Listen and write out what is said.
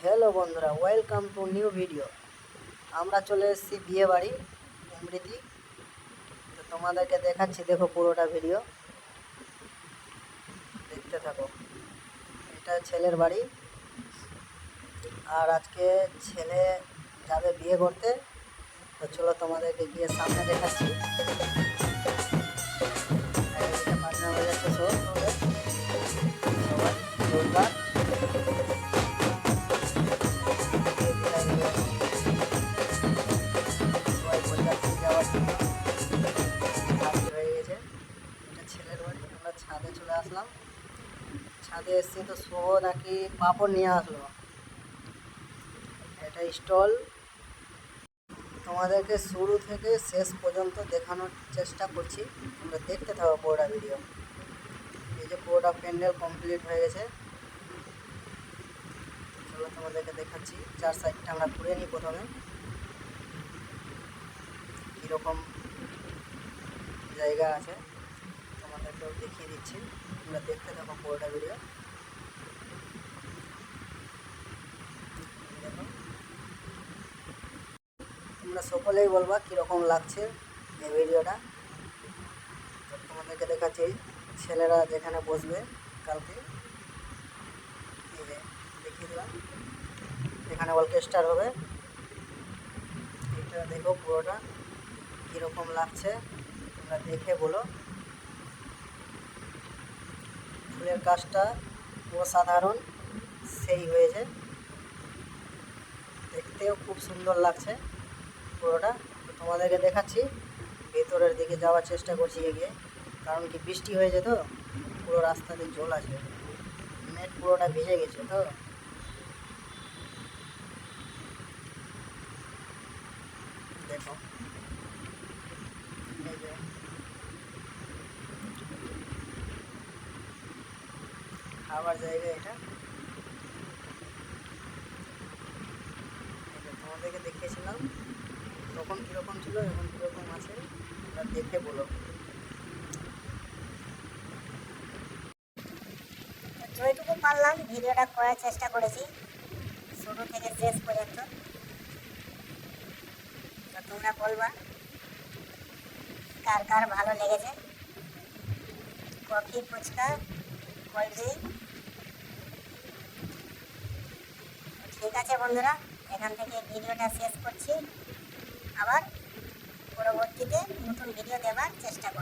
Hello বন্ধুরা, welcome to new video. আমরা চলে এসেছি বিয়ে বাড়ি অমৃতি। তো তোমাদেরকে দেখাচ্ছি, দেখো পুরোটা ভিডিও দেখতে থাকো। এটা ছেলের বাড়ি, আর আজকে ছেলে যাবে বিয়ে করতে। তো চলো তোমাদেরকে গিয়ে সামনে দেখাচ্ছি। বাজনা বাজাচ্ছে সবাই জোরদার। হয়ে গেছে, এটা ছেলের বাড়ি। আমরা ছাদে চলে আসলাম। ছাদে এসছি তো শুভ নাকি পাঁপড় নিয়ে আসলো। এটা স্টল। তোমাদেরকে শুরু থেকে শেষ পর্যন্ত দেখানোর চেষ্টা করছি, তোমরা দেখতে থাকো পুরোটা ভিডিও। এই যে পুরোটা প্যান্ডেল কমপ্লিট হয়ে গেছে। চলো তোমাদেরকে দেখাচ্ছি। চার সাইডটা আমরা ঘুরে নিই। প্রথমে কীরকম জায়গা আছে তোমাদেরকেও দেখিয়ে দিচ্ছি, তোমরা দেখতে থাকো পুরোটা ভিডিও। দেখো, তোমরা সকলেই বলবা কীরকম লাগছে এই ভিডিওটা। তো তোমাদেরকে দেখাচ্ছি ছেলেরা যেখানে বসবে কালকে। এই যে দেখিয়ে দিলাম, এখানে অর্কেস্ট্রার হবে। এটা দেখো পুরোটা কীরকম লাগছে, তোমরা দেখে বলো। ফুলের কাজটা অসাধারণ, সেই হয়েছে, দেখতেও খুব সুন্দর লাগছে পুরোটা। তো তোমাদেরকে দেখাচ্ছি, ভেতরের দিকে যাওয়ার চেষ্টা করছি এগিয়ে, কারণ কি বৃষ্টি হয়েছে তো পুরো রাস্তাতে জল আছে, নেট পুরোটা ভিজে গেছে। তো দেখো, এই যে খাবার জায়গা এটা। তোমাদেরকে দেখিয়েছিলাম তখন কীরকম ছিল, এখন কীরকম আছে, তোমরা দেখে বলো। যেটুকু পারলাম ভিডিওটা করার চেষ্টা করেছি শুরু থেকে শেষ পর্যন্ত। তো তোমরা বলবা কার কার ভালো লেগেছে। Coffee, phuchka, cold drink. ঠিক আছে বন্ধুরা, এখান থেকে ভিডিওটা শেষ করছি। আবার পরবর্তীতে নতুন ভিডিও দেওয়ার চেষ্টা করব।